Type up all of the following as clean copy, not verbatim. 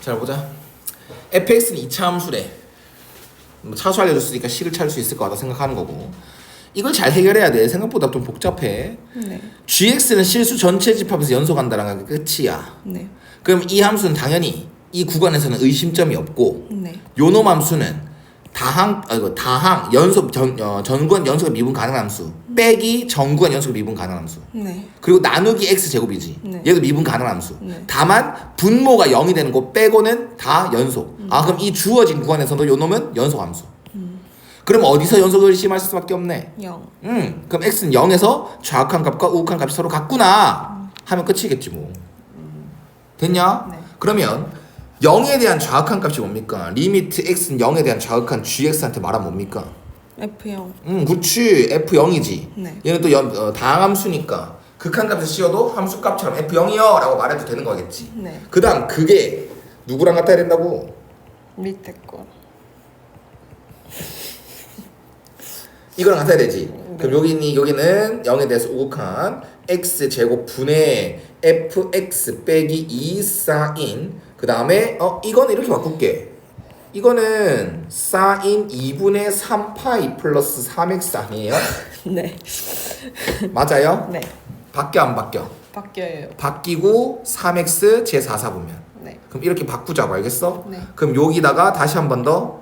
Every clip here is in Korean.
잘 보자. fx는 2차 함수래. 뭐 차수 알려줬으니까 식을 찾을 수 있을 것 같다 생각하는 거고. 이걸 잘 해결해야 돼. 생각보다 좀 복잡해. 네. gx는 실수 전체 집합에서 연속한다는 게 끝이야. 네. 그럼 이 함수는 당연히 이 구간에서는 의심점이 없고, 네. 요놈 함수는 다항 연속 전구간 연속의 미분 가능한 함수 빼기 전구간 연속의 미분 가능한 함수. 네. 그리고 나누기 x 제곱이지. 네. 얘도 미분 가능한 함수. 네. 다만 분모가 0이 되는 거 빼고는 다 연속. 아 그럼 이 주어진 구간에서도 요 놈은 연속 함수. 그럼 어디서 연속을 의심할 수밖에 없네. 0. 그럼 x는 0에서 좌악한 값과 우악한 값이 서로 같구나 하면 끝이겠지 뭐. 됐냐? 네. 그러면 0에 대한 좌악한 값이 뭡니까? 리미트 x는 0에 대한 좌악한 gx한테 말하면 뭡니까? F0. 그렇지. f0이지. 네. 얘는 또 다항함수니까 극한값을 씌워도 함수값처럼 f0이요 라고 말해도 되는 거겠지. 네. 그 다음 그게 누구랑 같아야 된다고? 밑에 거. 이거랑 같아야 되지. 그럼 여기는 0에 대해서 우극한 x제곱 분의 fx 빼기 2 사인 그 다음에 이거는 이렇게 바꿀게. 이거는 사인 2분의 3파이 플러스 3x 아니에요? 네. 맞아요? 네. 바뀌어 안 바뀌어? 바뀌어요. 바뀌고 3x 제 4사 보면 네. 그럼 이렇게 바꾸자고 알겠어? 네. 그럼 여기다가 다시 한 번 더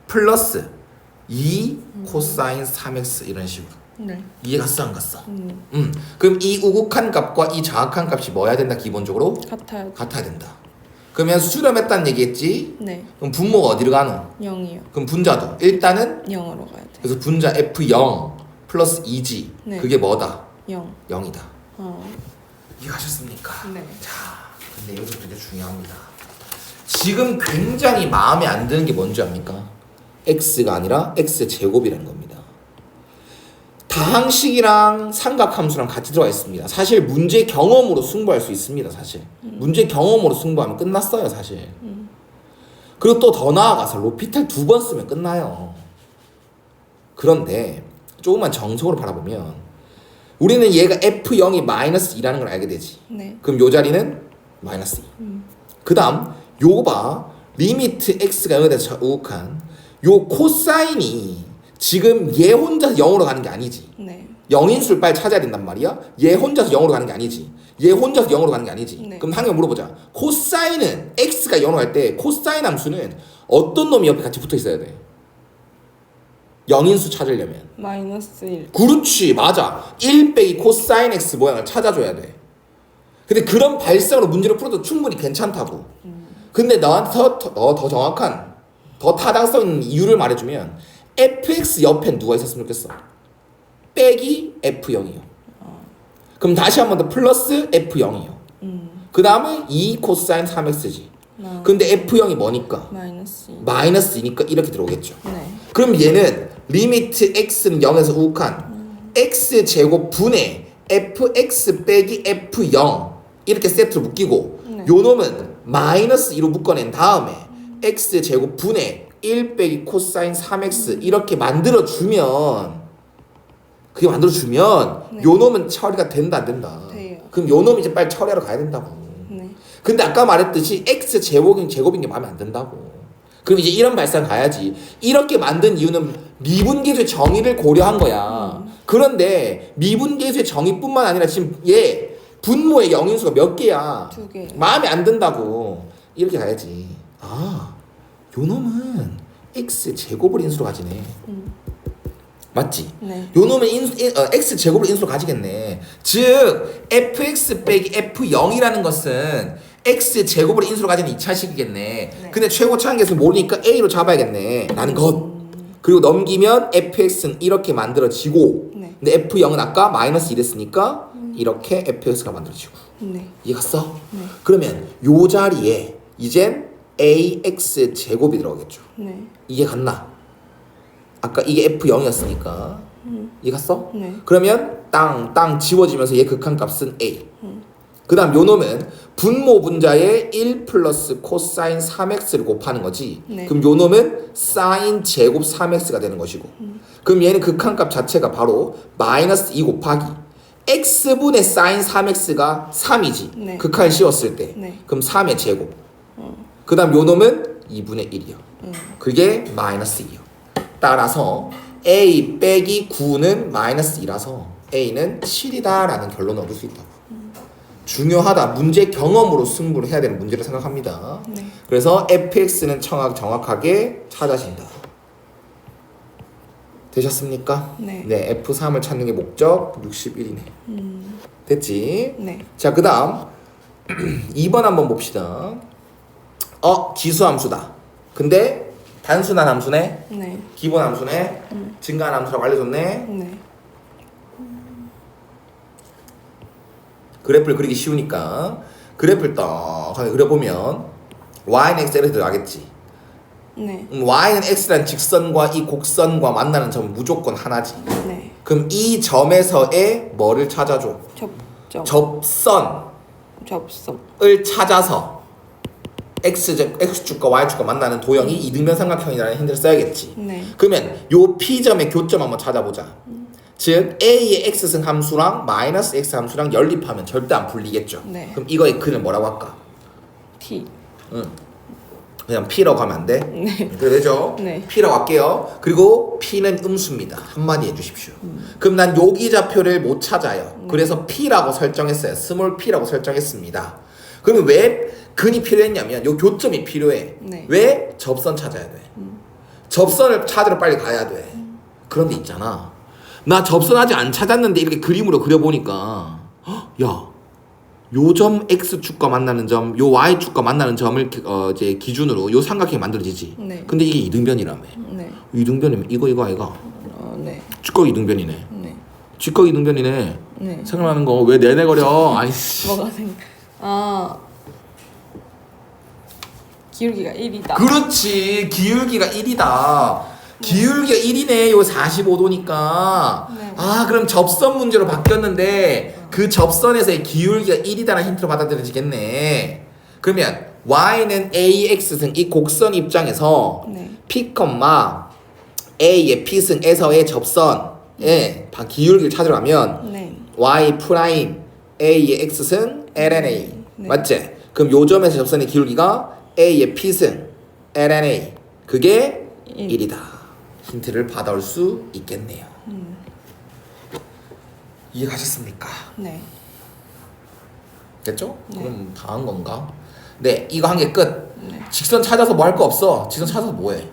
플러스 2 코사인 3x 이런 식으로 네. 이해 갔어 안 갔어? 그럼 이 우극한 값과 이 좌악한 값이 뭐야 된다 기본적으로? 같아요. 같아야 된다. 그러면 수렴했다는 얘기했지? 네. 그럼 분모가 어디로 가노? 0이요. 그럼 분자도 일단은 0으로 가야 돼. 그래서 분자 f0 플러스 2g 네. 그게 뭐다? 0. 0이다. 어. 이해하셨습니까? 네. 자, 근데 여기서 되게 중요합니다. 지금 굉장히 마음에 안 드는 게 뭔지 압니까? x가 아니라 x제곱이라는 겁니다. 다항식이랑 삼각함수랑 같이 들어가 있습니다. 사실 문제 경험으로 승부할 수 있습니다. 사실 문제 경험으로 승부하면 끝났어요. 사실 그리고 또 더 나아가서 로피탈 2번 쓰면 끝나요. 그런데 조금만 정석으로 바라보면 우리는 얘가 f0이 마이너스 2라는 걸 알게 되지. 네. 그럼 요 자리는 마이너스 2. 그 다음 요거 봐. 리미트 x가 0에 대해서 우극한 요 코사인이 지금 얘 혼자서 0으로 가는 게 아니지. 네. 0인수를 빨리 찾아야 된단 말이야. 얘 혼자서 0으로 가는 게 아니지. 얘 혼자서 0으로 가는 게 아니지. 네. 그럼 당연히 물어보자. 코사인은 x가 0으로 갈 때 코사인 함수는 어떤 놈이 옆에 같이 붙어 있어야 돼? 0인수 찾으려면. 마이너스 1. 그렇지. 맞아. 1 빼기 코사인 x 모양을 찾아줘야 돼. 근데 그런 발상으로 문제를 풀어도 충분히 괜찮다고. 근데 너한테 더 정확한 더 타당성 있는 이유를 말해주면 fx 옆엔 누가 있었으면 좋겠어? 빼기 f0이요. 그럼 다시 한 번 더 플러스 f0이요. 그 다음에 2 코사인 3x지. 근데 f0이 뭐니까? 마이너스 2. 마이너스 2니까 이렇게 들어오겠죠. 네. 그럼 얘는 리미트 x는 0에서 우극한 x제곱 분의 fx 빼기 f0 이렇게 세트로 묶이고 네. 요 놈은 마이너스 2로 묶어낸 다음에 x제곱 분의 1 빼기 코사인 3x 이렇게 만들어주면 그게 만들어주면 네. 요 놈은 처리가 된다 안 된다? 돼요. 그럼 요 놈이 이제 빨리 처리하러 가야 된다고. 네. 근데 아까 말했듯이 x제곱인 게 마음에 안 든다고. 그럼 이제 이런 발상 가야지. 이렇게 만든 이유는 미분계수의 정의를 고려한 거야. 그런데 미분계수의 정의뿐만 아니라 지금 얘 분모의 영인수가 몇 개야? 2개. 마음에 안 든다고. 이렇게 가야지. 아, 요 놈은 x제곱을 인수로 가지네. 맞지? 네. 요 놈은 x제곱을 인수로 가지겠네. 즉 fx 빼기 f0이라는 것은 x제곱을 인수로 가지는 2차식이겠네. 네. 근데 최고차한 계수 모르니까 a로 잡아야겠네 라는 것. 그리고 넘기면 fx는 이렇게 만들어지고 네. 근데 f0은 아까 마이너스 1했으니까 이렇게 fx가 만들어지고. 네. 이해 갔어? 네. 그러면 요 자리에 이젠 ax 제곱이 들어가겠죠. 네. 이게 갔나? 아까 이게 f0이었으니까 이해 갔어? 네. 그러면 땅 지워지면서 얘 극한값은 a. 그 다음 요 놈은 분모 분자에 1 플러스 코사인 3x를 곱하는 거지. 네. 그럼 요 놈은 사인 제곱 3x가 되는 것이고 그럼 얘는 극한값 자체가 바로 마이너스 2 곱하기 x분의 사인 3x가 3이지. 네. 극한을 씌웠을 때. 네. 그럼 3의 제곱 그 다음 요 놈은 2분의 1이요. 그게 마이너스 2요. 따라서 A 빼기 9는 마이너스 2라서 A는 7이다 라는 결론을 얻을 수 있다고. 중요하다. 문제 경험으로 승부를 해야 되는 문제를 생각합니다. 네. 그래서 fx는 정확하게 찾아진다. 되셨습니까? 네. F3을 찾는 게 목적 61이네. 됐지? 네. 자, 그 다음 2번 한번 봅시다. 지수함수다. 근데 단순한 함수네. 네. 기본 함수네. 증가한 함수라고 알려줬네. 네. 그래프를 그리기 쉬우니까 그래프를 떡하게 그려보면 y는 x를 들어가겠지. 네. y는 x란 직선과 이 곡선과 만나는 점은 무조건 하나지. 네. 그럼 이 점에서의 뭐를 찾아줘? 접선을 접선. 찾아서 x축과 y축과 만나는 도형이 이등변 삼각형이라는 힌트를 써야겠지. 네. 그러면 요 P점의 교점 한번 찾아보자. 즉 A의 x승 함수랑 마이너스 x 함수랑 연립하면 절대 안 풀리겠죠. 네. 그럼 이거의 근을 뭐라고 할까? T. 그냥 P라고 하면 안 돼? 네. 그래 되죠? 네. P라고 할게요. 그리고 P는 음수입니다. 한마디 해주십시오. 그럼 난 여기 좌표를 못 찾아요. 그래서 P라고 설정했어요. 스몰 P라고 설정했습니다. 그러면 왜 근이 필요했냐면 요 교점이 필요해. 네. 왜? 접선 찾아야 돼. 접선을 찾으러 빨리 가야 돼. 그런데 있잖아. 나 접선 아직 안 찾았는데 이렇게 그림으로 그려보니까 야, 요 점 x축과 만나는 점, 요 y축과 만나는 점을 이제 기준으로 요 삼각형이 만들어지지. 네. 근데 이게 이등변이라며. 네. 이등변이면 이거 아이가. 네. 직각 이등변이네. 네. 직각 이등변이네. 네. 생각나는 거 왜 내내거려? 아이씨. 뭐가 기울기가 1이다. 그렇지. 기울기가 1이다. 기울기가 1이네. 요 45도니까. 네. 아, 그럼 접선 문제로 바뀌었는데 그 접선에서의 기울기가 1이다라는 힌트로 받아들여지겠네. 그러면 y는 ax승 이 곡선 입장에서 네. p, a의 p승에서의 접선의 기울기를 찾으러 가면 네. y 프라임 a의 x승 lna 네. 맞지? 그럼 요 점에서 접선의 기울기가 a의 p승 lna 그게 1이다. 힌트를 받아올 수 있겠네요. 이해가셨습니까? 네. 됐죠? 네. 그럼 다 한 건가? 네, 이거 한 개 끝. 네. 직선 찾아서 뭐 할 거 없어. 직선 찾아서 뭐해?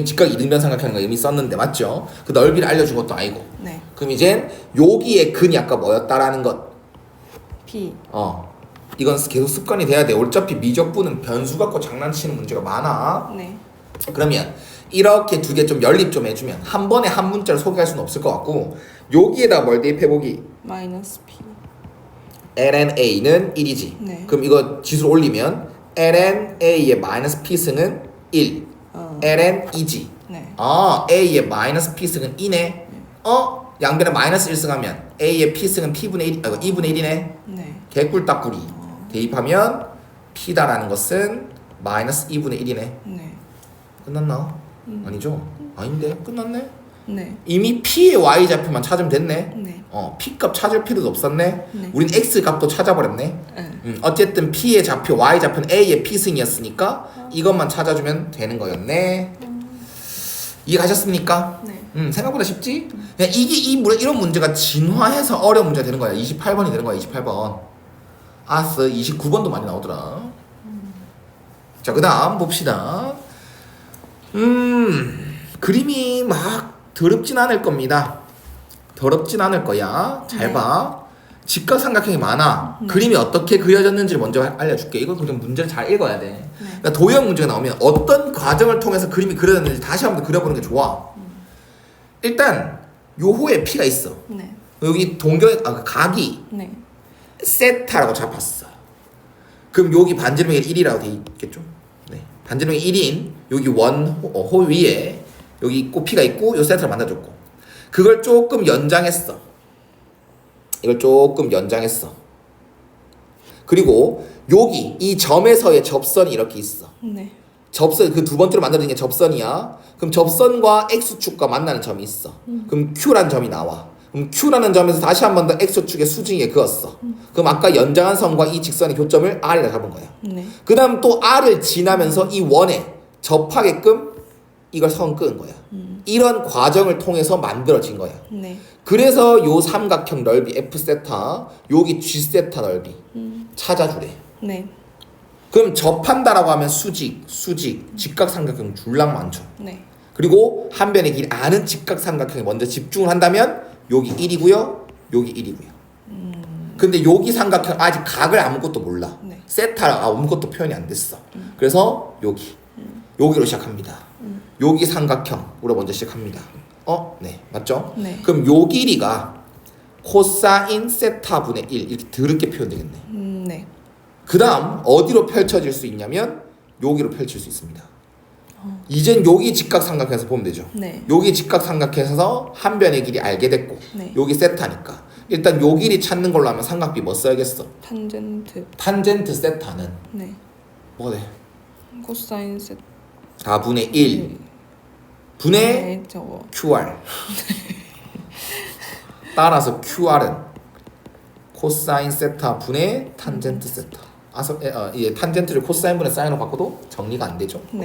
직각 이등변 삼각형인 거 이미 썼는데 맞죠? 그 넓이를 알려준 것도 아니고. 네. 그럼 이젠 여기의 근이 아까 뭐였다라는 것. P. 이건 계속 습관이 돼야 돼. 어차피 미적분은 변수 갖고 장난치는 문제가 많아. 네. 그러면 이렇게 두 개 좀 연립 좀 해주면 한 번에 한 문자를 소개할 수는 없을 것 같고 여기에다 뭘 대입해보기. 마이너스 P. lna는 1이지. 네. 그럼 이거 지수를 올리면 lna의 마이너스 p승은 1. ln 2지. 네. a의 마이너스 p승은 2네. 양변에 마이너스 1승하면 a의 p승은 p분의 1, 2분의 1이네. 네. 개꿀딱꿀이. 대입하면 p다라는 것은 마이너스 2분의 1이네. 네. 끝났나? 아니죠? 아닌데? 끝났네? 네. 이미 p의 y좌표만 찾으면 됐네. 네. p값 찾을 필요도 없었네. 네. 우린 x값도 찾아버렸네. 네. 어쨌든 p의 좌표 y좌표는 a의 p승이었으니까 이것만 찾아주면 되는 거였네. 이해가셨습니까? 네. 생각보다 쉽지? 그냥 이런 문제가 진화해서 어려운 문제가 되는 거야. 28번이 되는 거야. 28번. 알았어. 29번도 많이 나오더라. 자, 그 다음 봅시다. 그림이 막 더럽진 않을 겁니다. 더럽진 않을 거야. 잘 네. 봐. 직각삼각형이 많아. 그림이 어떻게 그려졌는지를 먼저 알려줄게. 이거 그냥 문제를 잘 읽어야 돼. 그러니까 도형 문제가 나오면 어떤 과정을 통해서 그림이 그려졌는지 다시 한번 그려보는 게 좋아. 일단 요호에 P가 있어. 네. 여기 각이 네. 세타라고 잡았어. 그럼 여기 반지름이 1이라고 돼 있겠죠? 네. 반지름이 1인 여기 호 위에 여기 있고 P가 있고 요 세타를 만들어줬고 그걸 조금 연장했어. 이걸 조금 연장했어. 그리고 여기 이 점에서의 접선이 이렇게 있어. 네. 접선 그 두 번째로 만들어진 게 접선이야. 그럼 접선과 x축과 만나는 점이 있어. 그럼 q란 점이 나와. 그럼 Q라는 점에서 다시 한 번 더 X축의 수직에 그었어. 그럼 아까 연장한 선과 이 직선의 교점을 R이라 잡은 거야. 네. 그 다음 또 R을 지나면서 이 원에 접하게끔 이걸 선 끄은 거야. 이런 과정을 통해서 만들어진 거야. 네. 그래서 요 삼각형 넓이 F세타, 여기 G세타 넓이 찾아주래. 네. 그럼 접한다라고 하면 수직, 직각삼각형 줄랑 많죠. 네. 그리고 한 변의 길이 아는 직각삼각형에 먼저 집중을 한다면 여기 1이고요, 여기 1이고요. 근데 여기 삼각형 아직 각을 아무것도 몰라. 네. 세타라 아무것도 표현이 안 됐어. 그래서 여기로 시작합니다. 여기 삼각형으로 먼저 시작합니다. 네, 맞죠? 네. 그럼 요 길이가 코사인 세타 분의 1 이렇게 더럽게 표현되겠네. 네. 그 다음 어디로 펼쳐질 수 있냐면 여기로 펼칠 수 있습니다. 이젠 여기 직각삼각형에서 보면 되죠. 네. 여기 직각삼각형에서 한 변의 길이 알게 됐고 네. 여기 세타니까 일단 요 길이 찾는 걸로 하면 삼각비 뭐 써야겠어? 탄젠트. 탄젠트 세타는 네. 뭐가 돼? 코사인 세타. 4분의 1 분의 네, 저거. QR 따라서 QR은 코사인 세타 분의 탄젠트 세타. 예, 탄젠트를 코사인분의 사인으로 바꿔도 정리가 안 되죠. 네.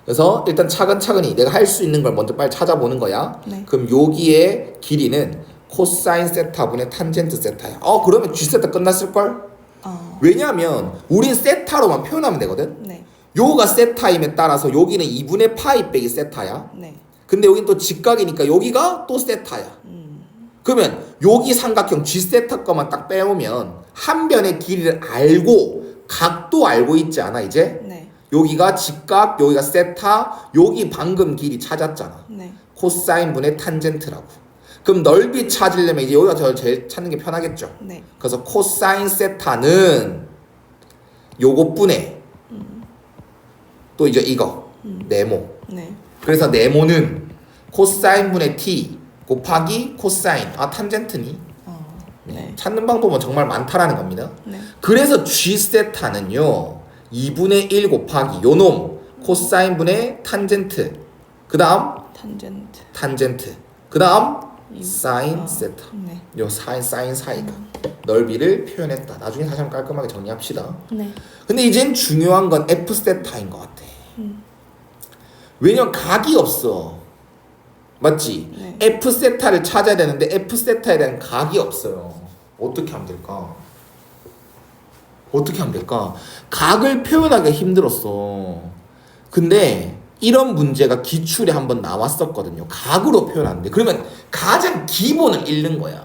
그래서 일단 차근차근히 내가 할 수 있는 걸 먼저 빨리 찾아보는 거야. 네. 그럼 여기의 길이는 코사인 세타 분의 탄젠트 세타야. 그러면 G 세타 끝났을걸? 왜냐하면 우린 세타로만 표현하면 되거든. 네. 요가 세타임에 따라서 여기는 2분의 파이 빼기 세타야. 네. 근데 여긴 또 직각이니까 여기가 또 세타야. 그러면 여기 삼각형 G 세타 거만 딱 빼오면 한 변의 길이를 알고 각도 알고 있지 않아 이제? 네. 여기가 직각, 여기가 세타, 여기 방금 길이 찾았잖아. 네. 코사인 분의 탄젠트라고. 그럼 넓이 찾으려면 이제 여기가 저 제일 찾는 게 편하겠죠. 네. 그래서 코사인 세타는 요것뿐에 또 이제 이거 네모. 네. 그래서 네모는 코사인 분의 t 곱하기 코사인. 탄젠트니? 네. 찾는 방법은 정말 많다라는 겁니다. 네. 그래서 G 세타는요 2분의 1 곱하기 요놈 코사인 분의 탄젠트 그 다음 탄젠트 그 다음 사인 세타. 네. 요 사인 사이가 넓이를 표현했다. 나중에 다시 한번 깔끔하게 정리합시다. 네. 근데 이젠 중요한 건 F 세타인 것 같아. 왜냐면 각이 없어. 맞지? 네. F 세타를 찾아야 되는데 F 세타에 대한 각이 없어요. 어떻게 하면 될까? 어떻게 하면 될까? 각을 표현하기가 힘들었어. 근데 이런 문제가 기출에 한번 나왔었거든요. 각으로 표현하는데 그러면 가장 기본을 잃는 거야.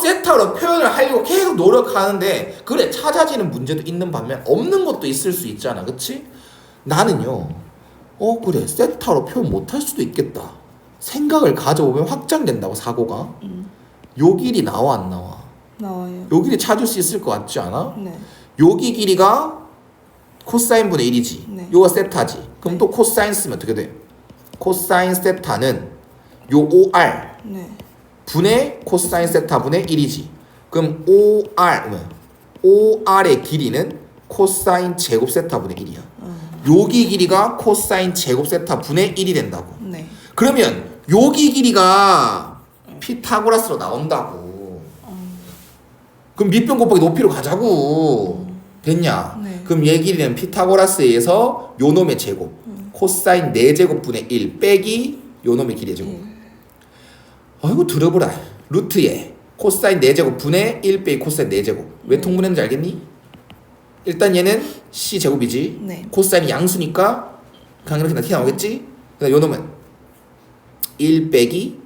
세타로 표현을 하려고 계속 노력하는데 그래 찾아지는 문제도 있는 반면 없는 것도 있을 수 있잖아. 그치? 나는요 그래 세타로 표현 못할 수도 있겠다 생각을 가져보면 확장된다고. 사고가 요 길이 나와 안 나와? 나와요. 요 길이 찾을 수 있을 것 같지 않아? 네. 여기 길이가 코사인 분의 1이지. 네. 요가 세타지. 그럼 네. 또 코사인 쓰면 어떻게 돼? 코사인 세타는 요 OR 네. 분의 코사인 세타 분의 1이지. 그럼 OR의 길이는 코사인 제곱 세타 분의 1이야. 여기 길이가 코사인 제곱 세타 분의 1이 된다고. 네. 그러면 여기 길이가 피타고라스로 나온다고. 그럼 밑변 곱하기 높이로 가자고. 됐냐? 네. 그럼 얘 길이는 피타고라스에 의해서 요놈의 제곱 코사인 4제곱 분의 1 빼기 요놈의 길이의 제곱. 아이고 들어보라. 루트에 코사인 4제곱 분의 1 빼기 코사인 4제곱. 왜 통분했는지 알겠니? 일단 얘는 C제곱이지. 네. 코사인이 양수니까 그냥 이렇게 나오겠지? 그다음 요놈은 1 빼기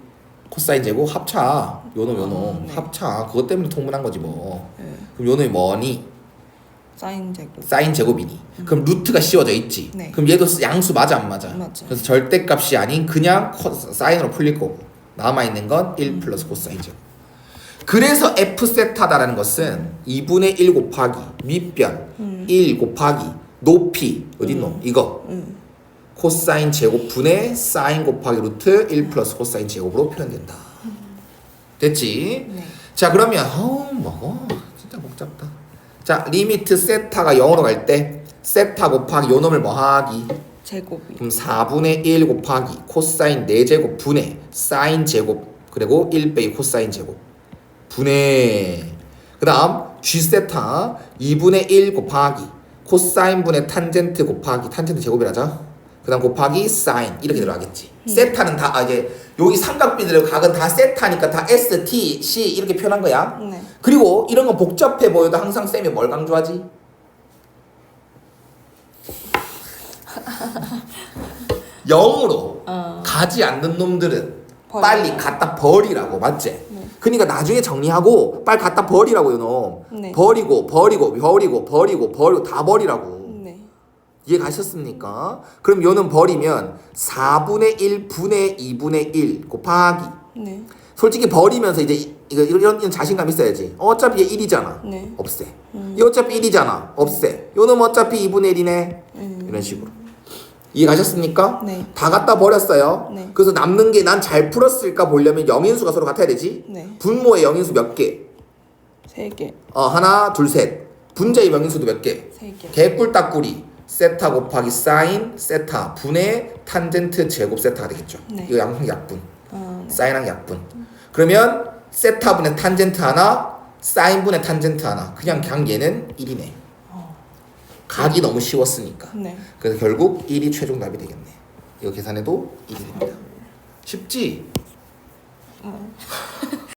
코사인 제곱 합차. 요놈 네. 합차. 그것 때문에 통분한 거지 뭐. 네. 그럼 요놈이 뭐니? 사인 제곱. 사인 제곱이니. 그럼 루트가 씌워져 있지. 네. 그럼 얘도 양수 맞아 안 맞아? 맞아. 그래서 절대값이 아닌 그냥 사인으로 풀릴 거고 남아있는 건 1 플러스 코사인 제곱. 그래서 F 세타다라는 것은 2분의 1 곱하기 밑변 1 곱하기 높이 어딨노? 이거 코사인 제곱 분의 사인 곱하기 루트 1 플러스 코사인 제곱으로 표현된다. 됐지? 네. 자 그러면 진짜 복잡다. 자 리미트 세타가 0으로 갈 때 세타 곱하기 요놈을 뭐 하기? 제곱이. 그럼 4분의 1 곱하기 코사인 4제곱 분의 사인 제곱 그리고 1 빼기 코사인 제곱 분의 그 다음 G 세타 2분의 1 곱하기 코사인 분의 탄젠트 곱하기 탄젠트 제곱이라죠. 그 다음 곱하기 사인 이렇게 들어가겠지. 세타는 다 이제 여기 삼각비들의 각은 다 세타니까 다 S, T, C 이렇게 표현한 거야. 네. 그리고 이런 건 복잡해 보여도 항상 쌤이 뭘 강조하지? 0으로 가지 않는 놈들은 버리라. 빨리 갖다 버리라고 맞지? 그러니까 나중에 정리하고 빨리 갖다 버리라고 이놈. 네. 버리고 다 버리라고. 네. 이해 가셨습니까? 그럼 요는 버리면 4분의 1 분의 2분의 1 곱하기 네. 솔직히 버리면서 이제 이런 자신감 있어야지. 어차피 얘 1이잖아. 네. 없애. 이 어차피 1이잖아. 없애. 요놈 어차피 2분의 1이네. 이런 식으로. 이해 가셨습니까? 네. 다 갖다 버렸어요. 네. 그래서 남는 게 난 잘 풀었을까 보려면 영인수가 서로 같아야 되지. 네. 분모의 영인수 몇 개? 3개. 하나, 둘, 셋. 분자의 영인수도 몇 개? 3개. 개꿀딱꿀이 세타 곱하기 사인 세타 분의 탄젠트 제곱 세타가 되겠죠. 네. 이거 양phương 약분. 네. 사인항 약분. 그러면 세타분의 탄젠트 하나, 사인분의 탄젠트 하나. 그냥 얘는 1이네. 각이 너무 쉬웠으니까. 네. 그래서 결국 1이 최종 답이 되겠네. 이거 계산해도 1이 됩니다. 쉽지?